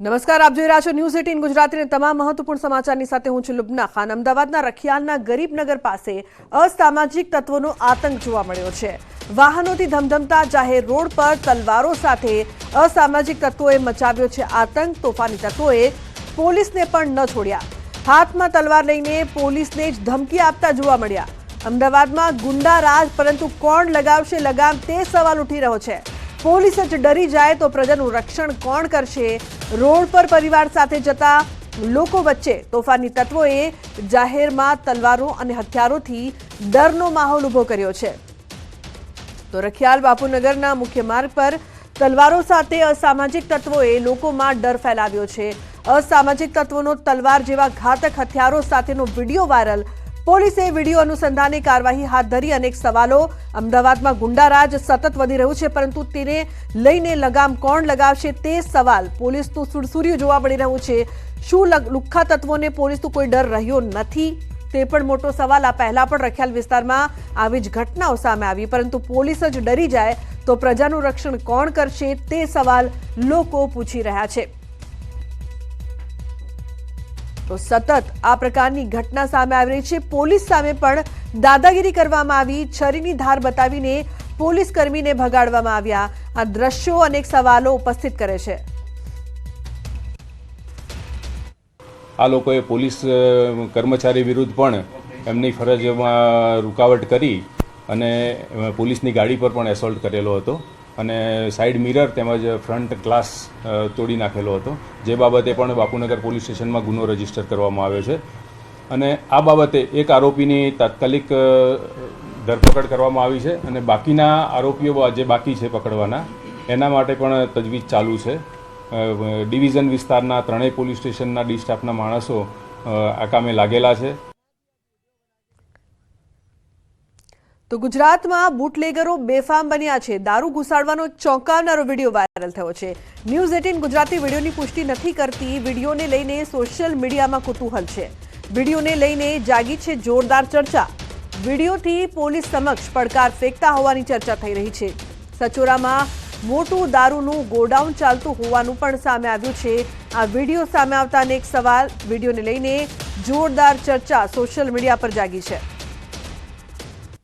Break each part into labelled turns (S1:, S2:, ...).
S1: નમસ્કાર, આપ જોઈ રહ્યા છો ન્યૂઝ 18 ગુજરાતીના તમામ મહત્વપૂર્ણ સમાચારની સાથે હું છું લુબના ખાન। અમદાવાદના રખિયાલના ગરીબનગર પાસે અસામાજિક તત્વોનો આતંક જોવા મળ્યો છે। વાહનોથી ધમધમતા જાહેર રોડ પર તલવારો સાથે અસામાજિક તત્વોએ મચાવ્યો છે આતંક। તોફાની તત્વોએ પોલીસને પણ ન છોડ્યા। હાથમાં તલવાર લઈને પોલીસને જ ધમકી આપતા જોવા મળ્યા। અમદાવાદમાં ગુંડા રાજ, પરંતુ કોણ લગાવશે લગામ તે સવાલ ઉઠી રહ્યો છે। પોલીસ જ ડરી જાય તો પ્રજાનું રક્ષણ કોણ કરશે? રોડ પર પરિવાર સાથે જતા લોકો વચ્ચે તોફાની તત્વોએ જાહેરમાં તલવારો અને હથિયારોથી ડરનો માહોલ ઉભો કર્યો છે। તો રખિયાલ બાપુનગરના મુખ્ય માર્ગ પર તલવારો સાથે અસામાજિક તત્વોએ લોકોમાં ડર ફેલાવ્યો છે। અસામાજિક તત્વોનો તલવાર જેવા ઘાતક હથિયારો સાથેનો વિડીયો વાયરલ। પોલીસે વિડીયો અનુસંધાને કાર્યવાહી હાથ ધરી। અનેક સવાલો। અમદાવાદમાં ગુંડારાજ સતત વધી રહ્યું છે, પરંતુ તેને લઈને લગામ કોણ લગાવશે તે સવાલ પોલીસનું સુરસુર્યું જોવા મળી રહ્યું છે। શું લુખ્ખા તત્વોને પોલીસનો કોઈ ડર રહ્યો નથી તે પણ મોટો સવાલ। આ પહેલા પણ રખિયાલ વિસ્તારમાં આવી જ ઘટનાઓ સામે આવી, પરંતુ પોલીસ જ ડરી જાય તો પ્રજાનું રક્ષણ કોણ કરશે તે સવાલ લોકો પૂછી રહ્યા છે। તો સતત આ પ્રકારની ઘટના સામે આવી રહી છે। પોલીસ સામે પણ દાદાગીરી કરવામાં આવી। છરીની ધાર બતાવીને પોલીસ કર્મીને ભગાડવામાં આવ્યા। આ દ્રશ્યો અનેક સવાલો ઉપસ્થિત કરે છે।
S2: આ લોકોએ પોલીસ કર્મચારી વિરુદ્ધ પણ એમની ફરજમાં રૂકાવટ કરી અને પોલીસની ગાડી પર પણ એસોલ્ટ કરેલો હતો અને સાઈડ મિરર તેમજ ફ્રન્ટ ગ્લાસ તોડી નાખેલો હતો, જે બાબતે પણ બાપુનગર પોલીસ સ્ટેશનમાં ગુનો રજીસ્ટર કરવામાં આવ્યો છે। અને આ બાબતે એક આરોપીની તાત્કાલિક ધરપકડ કરવામાં આવી છે અને બાકીના આરોપીઓ જે બાકી છે પકડવાના, એના માટે પણ તજવીજ ચાલુ છે। ડિવિઝન વિસ્તારના ત્રણેય પોલીસ સ્ટેશનના ડી સ્ટાફના માણસો આ કામે લાગેલા છે।
S1: તો ગુજરાતમાં બુટલેગરો બેફામ બન્યા છે। દારૂ ઘુસાડવાનો ચોંકાવનારો વિડીયો વાયરલ થયો છે। ન્યૂઝ 18 ગુજરાતી વિડીયોની પુષ્ટિ નથી કરતી। વિડીયોને લઈને સોશિયલ મીડિયામાં કુતૂહલ છે। વિડીયોને લઈને જાગી છે જોરદાર ચર્ચા। વિડીયોથી પોલીસ સમક્ષ પડકાર ફેંકતા હોવાની ચર્ચા થઈ રહી છે। સચોરામાં મોટું દારૂનું ગોડાઉન ચાલતું હોવાનું પણ સામે આવ્યું છે। આ વિડીયો સામે આવતા અનેક સવાલ। વિડીયોને લઈને જોરદાર ચર્ચા સોશિયલ મીડિયા પર જાગી છે।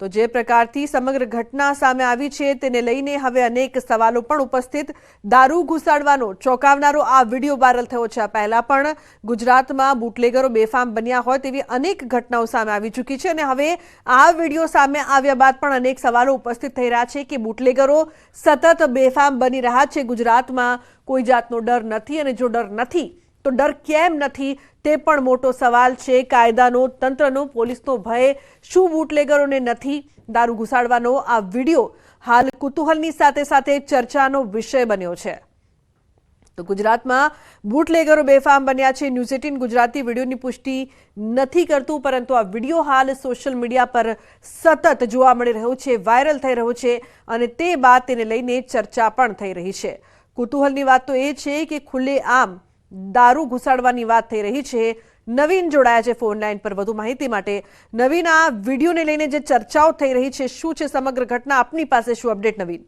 S1: તો જે પ્રકારથી સમગ્ર ઘટના સામે આવી છે તેને લઈને હવે અનેક સવાલો પણ ઉપસ્થિત। દારૂ ઘુસાડવાનો ચોંકાવનારો આ વિડીયો વાયરલ થયો છે। આ પહેલા પણ ગુજરાતમાં બુટલેગરો બેફામ બન્યા હોય તેવી અનેક ઘટનાઓ સામે આવી ચૂકી છે અને હવે આ વિડીયો સામે આવ્યા બાદ પણ અનેક સવાલો ઉપસ્થિત થઈ રહ્યા છે કે બુટલેગરો સતત બેફામ બની રહ્યા છે। ગુજરાતમાં કોઈ જાતનો ડર નથી, અને જો ડર નથી તો ડર કેમ નથી તે પણ મોટો સવાલ છે। કાયદાનો, તંત્રનો, પોલીસનો ભય શું બુટલેગરોને નથી? દારૂ ઘુસાડવાનો આ વિડીયો હાલ કુતૂહલની સાથે સાથે ચર્ચાનો વિષય બન્યો છે। તો ગુજરાતમાં બુટલેગરો બેફામ બન્યા છે। ન્યૂઝ 18 ગુજરાતી વિડીયોની પુષ્ટિ નથી કરતું, પરંતુ આ વિડીયો હાલ સોશિયલ મીડિયા પર સતત જોવા મળી રહ્યો છે, વાયરલ થઈ રહ્યો છે અને તે બાદ તેને લઈને ચર્ચા પણ થઈ રહી છે। કુતૂહલની વાત તો એ છે કે ખુલ્લેઆમ દારૂ ઘુસાડવાની વાત થઈ રહી છે। નવીન જોડાયા છે ફોન લાઈન પર વધુ માહિતી માટે। નવીન, આ વિડીયોને લઈને જે ચર્ચાઓ થઈ રહી છે, શું છે સમગ્ર ઘટના? આપની પાસે શું અપડેટ નવીન?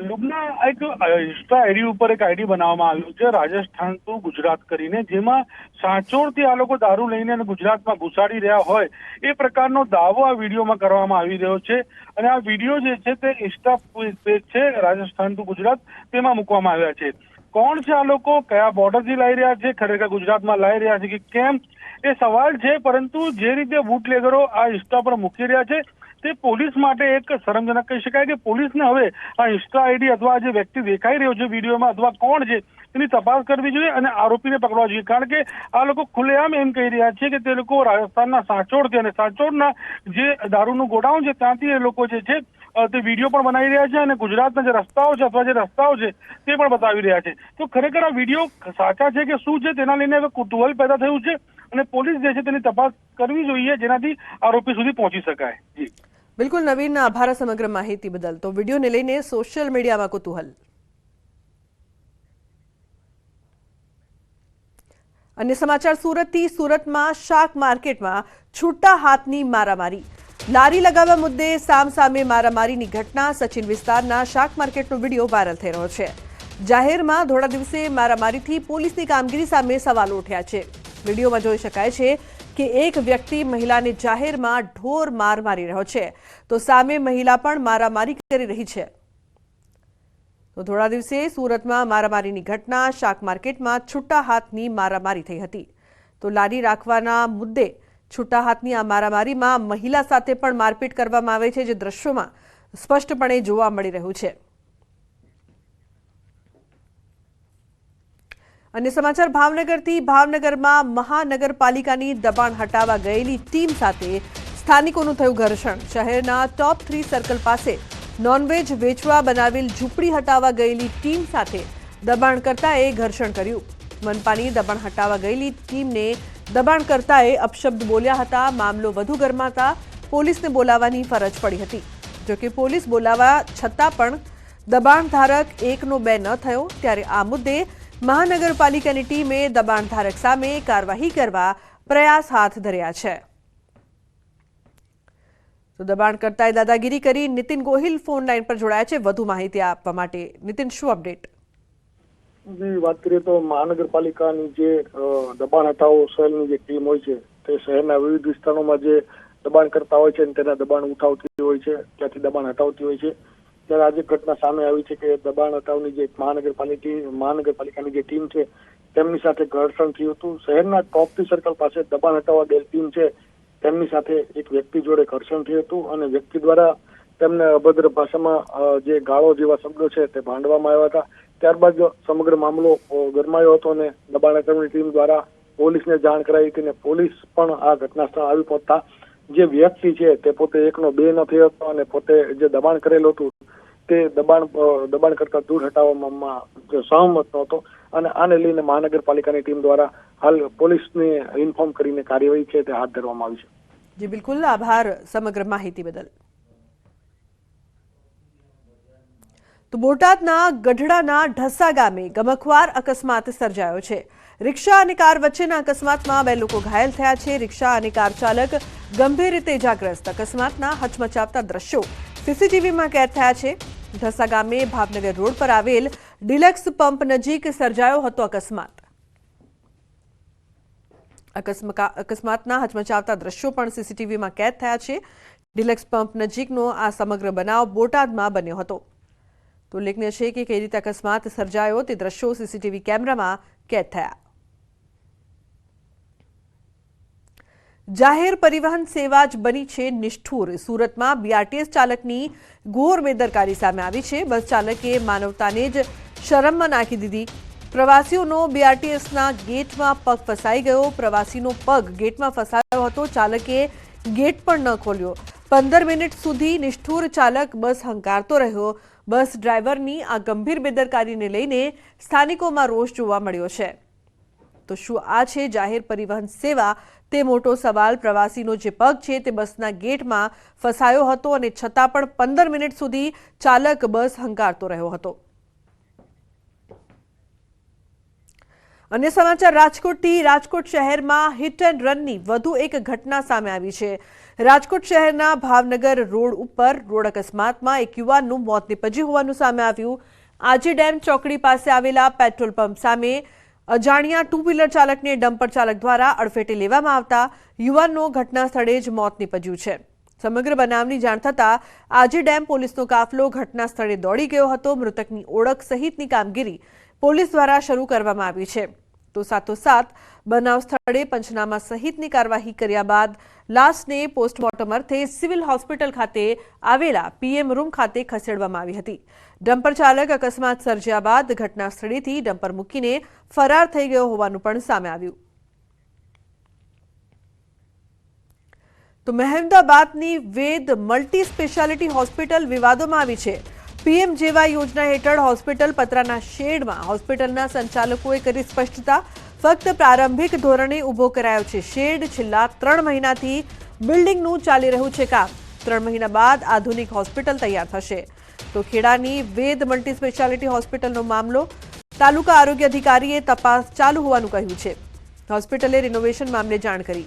S3: લુબના, એક ઇન્સ્ટા આઈડી ઉપર એક આઈડી બનાવવામાં આવ્યું છે રાજસ્થાન ટુ ગુજરાત કરીને, જેમાં સાંચોરથી આ લોકો દારૂ લઈને અને ગુજરાતમાં ઘુસાડી રહ્યા હોય એ પ્રકારનો દાવો આ વિડીયોમાં કરવામાં આવી રહ્યો છે। અને આ વિડીયો જે છે તે ઇન્સ્ટા પેજ છે રાજસ્થાન ટુ ગુજરાત, તેમાં મૂકવામાં આવ્યા છે। કોણ છે આ લોકો? કયા બોર્ડરથી લાવી રહ્યા છે? ખરેખર ગુજરાતમાં લાવી રહ્યા છે કે કેમ, એ સવાલ છે। પરંતુ જે રીતે બુટલેગરો આ ઇન્સ્ટા પર મૂકી રહ્યા છે તે પોલીસ માટે એક શરમજનક કહી શકાય કે પોલીસને હવે આ ઇન્સ્ટા આઈડી અથવા જે વ્યક્તિ દેખાઈ રહ્યો છે વિડીયોમાં અથવા કોણ છે તેની તપાસ કરવી જોઈએ અને આરોપીને પકડવા જોઈએ। કારણ કે આ લોકો ખુલ્લેઆમ એમ કહી રહ્યા છે કે તે લોકો રાજસ્થાનના સાંચોરથી અને સાંચોરના જે દારૂનું ગોડાઉન છે ત્યાંથી એ લોકો જે છે તે વિડીયો પણ બનાવી રહ્યા છે અને ગુજરાતના જે રસ્તાઓ છે અથવા જે રસ્તાઓ છે તે પણ બતાવી રહ્યા છે। તો ખરેખર આ વિડીયો સાચા છે કે શું છે તેના લઈને હવે કુતૂહલ પેદા થયું છે અને પોલીસ જે છે તેની તપાસ કરવી જોઈએ, જેનાથી આરોપી સુધી પહોંચી શકાય। જી
S1: બિલકુલ નવીન, આભાર સમગ્ર માહિતી બદલ। તો વિડીયોને લઈને સોશિયલ મીડિયામાં કુતૂહલ। અન્ય સમાચાર સુરતથી। સુરતમાં શાક માર્કેટમાં છૂટા હાથની મારામારી। લારી લગાવવા મુદ્દે સામસામે મારામારીની ઘટના। સચિન વિસ્તારના શાક માર્કેટનો વિડીયો વાયરલ થઈ રહ્યો છે। જાહેરમાં ધોળા દિવસે મારામારીથી પોલીસની કામગીરી સામે સવાલો ઉઠ્યા છે। વિડીયોમાં જોઈ શકાય છે કે એક વ્યક્તિ મહિલાને જાહેરમાં ઢોર માર મારી રહ્યો છે, તો સામે મહિલા પણ મારામારી કરી રહી છે। તો ધોળા દિવસે સુરતમાં મારામારીની ઘટના, શાક માર્કેટમાં છૂટા હાથની મારામારી થઈ હતી। તો લારી રાખવાના મુદ્દે છૂટા હાથની આ મારામારીમાં મહિલા સાથે પણ મારપીટ કરવામાં આવે છે, જે દ્રશ્યોમાં સ્પષ્ટપણે જોવા મળી રહ્યું છે। અને સમાચાર ભાવનગરથી। ભાવનગરમાં મહાનગરપાલિકાની દબાણ હટાવવા ગયેલી ટીમ સાથે સ્થાનિકોનું થયું ઘર્ષણ। શહેરના ટોપ 3 સર્કલ પાસે નોનવેજ વેચવા બનાવેલ ઝૂંપડી હટાવવા ગયેલી ટીમ સાથે દબાણકર્તાએ ઘર્ષણ કર્યું। મનપાની દબાણ હટાવવા ગયેલી ટીમને દબાણકર્તાએ અપશબ્દ બોલ્યા હતા। મામલો વધુ ગરમાતા પોલીસને બોલાવવાની ફરજ પડી હતી। જોકે પોલીસ બોલાવવા છતાં પણ દબાણધારક એકનો બે ન થયો, ત્યારે આ મુદ્દે મહાનગરપાલિકાની ટીમે દબાણધારક સામે કાર્યવાહી કરવા પ્રયાસ હાથ ધર્યા છે। તો દબાણકર્તાએ દાદાગીરી કરી। નીતિન ગોહિલ ફોન લાઈન પર જોડાયા છે વધુ માહિતી આપવા માટે। નીતિન, શું અપડેટ?
S4: વાત કરીએ તો મહાનગરપાલિકાની જે દબાણ હટાવો સેલની જે ટીમ હોય છે તે શહેરના વિવિધ વિસ્તારોમાં જે દબાણ કરતા હોય છે અને તેના દબાણ ઉઠાવતી હોય છે, ત્યાંથી દબાણ હટાવતી હોય છે। ત્યારે આજે ઘટના સામે આવી છે કે દબાણ હટાવની જે મહાનગરપાલિકાની જે ટીમ છે તેમની સાથે ઘર્ષણ થયું હતું। શહેરના ટોપ 3 સર્કલ પાસે દબાણ હટાવવા ગયેલ ટીમ છે તેમની સાથે એક વ્યક્તિ જોડે ઘર્ષણ થયું હતું અને વ્યક્તિ દ્વારા તેમને અભદ્ર ભાષામાં જે ગાળો જેવા શબ્દો છે તે ભાંડવામાં આવ્યા હતા। ત્યારબાદ સમગ્ર મામલો ગરમાયો હતો અને દબાણ હટાવની ટીમ દ્વારા પોલીસને જાણ કરાઈ હતી અને પોલીસ પણ આ ઘટના સ્થળ આવી પહોંચતા જે વ્યક્તિ છે તે પોતે એકનો બે ન થયો હતો અને પોતે જે દબાણ કરેલું હતું તે દબાણ કરતા દૂર હટાવવામાં સહમત નહોતો અને આને લઈને મહાનગરપાલિકાની ટીમ દ્વારા હાલ પોલીસને ઇન્ફોર્મ કરીને કાર્યવાહી છે તે હાથ ધરવામાં આવી છે।
S1: જી બિલકુલ, આભાર સમગ્ર માહિતી બદલ। તો બોટાદના ગઢડાના ઢસા ગામે ગમખ્વાર અકસ્માત સર્જાયો છે। રિક્ષા અને કાર વચ્ચેના અકસ્માતમાં 2 લોકો ઘાયલ થયા છે। રિક્ષા અને કાર ચાલક ગંભીર રીતે ઇજાગ્રસ્ત। અકસ્માતના હચમચાવતા દ્રશ્યો સીસીટીવીમાં કેદ થયા છે। ઢસા ગામે ભાવનગર રોડ પર આવેલ ડિલક્સ પંપ નજીક સર્જાયો હતો અકસ્માતના હચમચાવતા દ્રશ્યો પણ સીસીટીવીમાં કેદ થયા છે। ડિલક્સ પંપ નજીકનો આ સમગ્ર બનાવ બોટાદમાં બન્યો હતો। તો ઉલ્લેખનીય છે કે કઈ રીતે અકસ્માત સર્જાયો તે દ્રશ્યો સીસીટીવી કેમેરામાં કેદ થયા। જાહેર પરિવહન સેવા જ બની છે નિષ્ઠુર। સુરતમાં બીઆરટીએસ ચાલકની ઘોર બેદરકારી સામે આવી છે। બસ ચાલકે માનવતાને જ શરમમાં નાખી દીધી। પ્રવાસીઓનો બીઆરટીએસના ગેટમાં પગ ફસાઈ ગયો। પ્રવાસીનો પગ ગેટમાં ફસાયો હતો, ચાલકે ગેટ પણ ન ખોલ્યો। 15 મિનિટ સુધી નિષ્ઠુર ચાલક બસ હંકારતો રહ્યો। બસ ડ્રાઈવરની આ ગંભીર બેદરકારીને લઈને સ્થાનિકોમાં રોષ જોવા મળ્યો છે। તો શું આ છે જાહેર પરિવહન સેવા? તે મોટો સવાલ। પ્રવાસીનો જે પગ છે તે બસના ગેટમાં ફસાયો હતો અને છતાં પણ 15 મિનિટ સુધી ચાલક બસ હંકારતો રહ્યો હતો। અન્ય સમાચાર રાજકોટથી। રાજકોટ શહેરમાં હિટ એન્ડ રનની વધુ એક ઘટના સામે આવી છે। રાજકોટ શહેરના ભાવનગર રોડ ઉપર રોડ અકસ્માતમાં એક યુવાનનું મોત નીપજ્યું હોવાનું સામે આવ્યું। આજી ડેમ ચોકડી પાસે આવેલા પેટ્રોલ પંપ સામે અજાણ્યા 2 વ્હીલર ચાલકને ડમ્પર ચાલક દ્વારા અડફેટે લેવામાં આવતા યુવાનનો ઘટના સ્થળે જ મોત નીપજ્યું છે। સમગ્ર બનાવની જાણ થતાં આજી ડેમ પોલીસનો કાફલો ઘટના સ્થળે દોડી ગયો હતો। મૃતકની ઓળખ સહિતની કામગીરી પોલીસ દ્વારા શરૂ કરવામાં આવી છે। તો સાથોસાથ બનાવ સ્થળે પંચનામા સહિતની કાર્યવાહી કર્યા બાદ લાશને પોસ્ટમોર્ટમ અર્થે સિવિલ હોસ્પિટલ ખાતે આવેલા પીએમ રૂમ ખાતે ખસેડવામાં આવી હતી। ડમ્પર ચાલક અકસ્માત સર્જ્યા બાદ ઘટના સ્થળેથી ડમ્પર મૂકીને ફરાર થઈ ગયો હોવાનું પણ સામે આવ્યું। તો મહેમદાબાદની વેદ મલ્ટી સ્પેશિયાલિટી હોસ્પિટલ વિવાદોમાં આવી છે। પીએમ જેવા યોજના હેઠળ હોસ્પિટલ પતરાના શેડમાં હોસ્પિટલના સંચાલકોએ કરી સ્પષ્ટતા। ફક્ત પ્રારંભિક ધોરણે ઊભો કરાયો છે શેડ। છેલ્લા 3 મહિનાથી બિલ્ડિંગનું ચાલી રહ્યું છે કામ। 3 મહિના બાદ આધુનિક હોસ્પિટલ તૈયાર થશે। તો ખેડાની વેદ મલ્ટી સ્પેશિયાલિટી હોસ્પિટલનો મામલો તાલુકા આરોગ્ય અધિકારીએ તપાસ ચાલુ હોવાનું કહ્યું છે। હોસ્પિટલે રિનોવેશન મામલે જાણ કરી।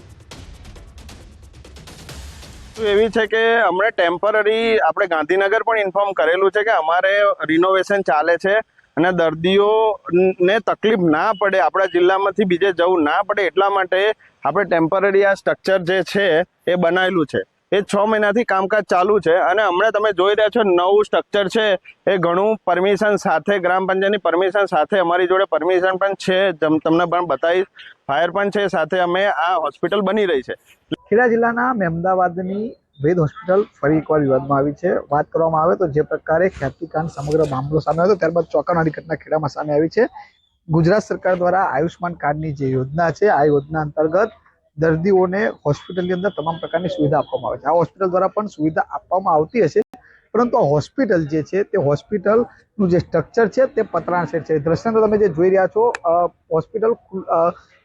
S5: એવી છે કે અમને ટેમ્પરરી આપણે ગાંધીનગર પણ ઇન્ફોર્મ કરેલું છે કે અમારે રિનોવેશન ચાલે છે અને દર્દીઓને તકલીફ ના પડે, આપણા જિલ્લામાંથી બીજે જવું ના પડે એટલા માટે આપણે ટેમ્પરરી આ સ્ટ્રક્ચર જે છે એ બનાવેલું છે. એ 6 મહિનાથી કામકાજ ચાલુ છે અને હમણાં તમે જોઈ રહ્યા છો નવું સ્ટ્રક્ચર છે એ ઘણું પરમિશન સાથે, ગ્રામ પંચાયતની પરમિશન સાથે, અમારી જોડે પરમિશન પણ છે, તમને પણ બતાવીશ, ફાયર પણ છે, સાથે અમે આ હોસ્પિટલ બની રહી છે.
S6: ખેડા જિલ્લાના મહેમદાવાદની વેદ હોસ્પિટલ ફરી એકવાર વિવાદમાં આવી છે. વાત કરવામાં આવે તો જે પ્રકારે ખ્યાતિકાંડ સમગ્ર મામલો સામે આવ્યો ત્યારબાદ ચોંકાવનારી ઘટના ખેડામાં સામે આવી છે. ગુજરાત સરકાર દ્વારા આયુષ્માન કાર્ડની જે યોજના છે આ યોજના અંતર્ગત દર્દીઓને હોસ્પિટલની અંદર તમામ પ્રકારની સુવિધા આપવામાં આવે છે. આ હોસ્પિટલ દ્વારા પણ સુવિધા આપવામાં આવતી હશે, પરંતુ આ હોસ્પિટલ જે છે તે હોસ્પિટલનું જે સ્ટ્રક્ચર છે તે પતરાના શેડ છે. દ્રશ્યાંત તમે જે જોઈ રહ્યા છો, હોસ્પિટલ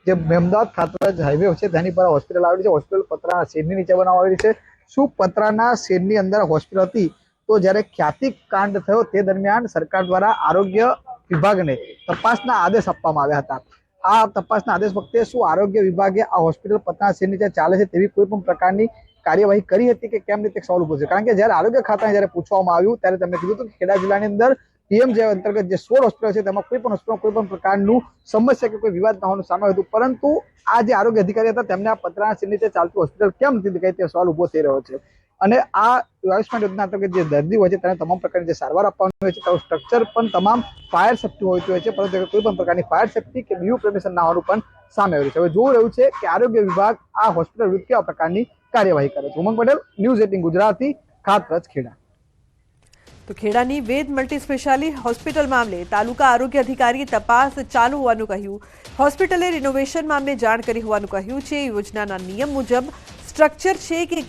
S6: જે મહેમદાવાદ ખાતરાજ હાઈવે છે તેની પર હોસ્પિટલ આવેલી છે. હોસ્પિટલ પતરાના શેડની નીચે બનાવવામાં આવેલી છે. શું પતરાના શેડની અંદર હોસ્પિટલ હતી? તો જ્યારે ખ્યાતિકાંડ થયો તે દરમિયાન સરકાર દ્વારા આરોગ્ય વિભાગને તપાસના આદેશ આપવામાં આવ્યા હતા. આ તપાસના આદેશ વખતે શું આરોગ્ય વિભાગે આ હોસ્પિટલ પતરાના શેડ નીચે ચાલે છે તેવી કોઈ પણ પ્રકારની કાર્યવાહી કરી હતી કે કેમ? તે સવાલ ઉભો છે. કારણ કે જ્યારે આરોગ્ય ખાતાને જ્યારે પૂછવામાં આવ્યું ત્યારે તેમણે કીધું હતું કે ખેડા જિલ્લાની અંદર પીએમજે અંતર્ગત જે 16 હોસ્પિટલ છે તેમાં કોઈ પણ હોસ્પિટલમાં કોઈ પણ પ્રકારનું સમસ્યા કે કોઈ વિવાદ ન હોવાનું સામે આવ્યું હતું, પરંતુ આ જે આરોગ્ય અધિકારી હતા તેમને આ પતરાના શેડ નીચે ચાલતી હોસ્પિટલ કેમ નથી દેખાઈ તે સવાલ ઉભો થઈ રહ્યો છે. અને આ આયુષ્માન યોજના અંતર્ગત જે દર્દી હોય છે તેને તમામ પ્રકારની જે સારવાર આપવાની હોય છે તેનું સ્ટ્રક્ચર પણ તમામ ફાયર સેફ્ટી હોતી હોય છે, પરંતુ કોઈ પણ પ્રકારની ફાયર સેફ્ટી કે બીયુ પરમિશન ના હોવાનું પણ સામે આવ્યું છે. હવે જોવું રહ્યું છે કે આરોગ્ય વિભાગ આ હોસ્પિટલ વિરુદ્ધ કેવા પ્રકારની કાર્યવાહી કરે છે. ઉમંગ પટેલ, ન્યૂઝ 18 ગુજરાતી, ખાતરાજ, ખેડા.
S1: તો ખેડાની વેદ મલ્ટી સ્પેશિયાલિટી હોસ્પિટલ મામલે તાલુકા આરોગ્ય અધિકારીએ તપાસ ચાલુ હોવાનું કહ્યું. હોસ્પિટલે રિનોવેશન મામલે જાણ કરી હોવાનું કહ્યું છે. યોજનાના નિયમ મુજબ સ્ટ્રક્ચર છે કે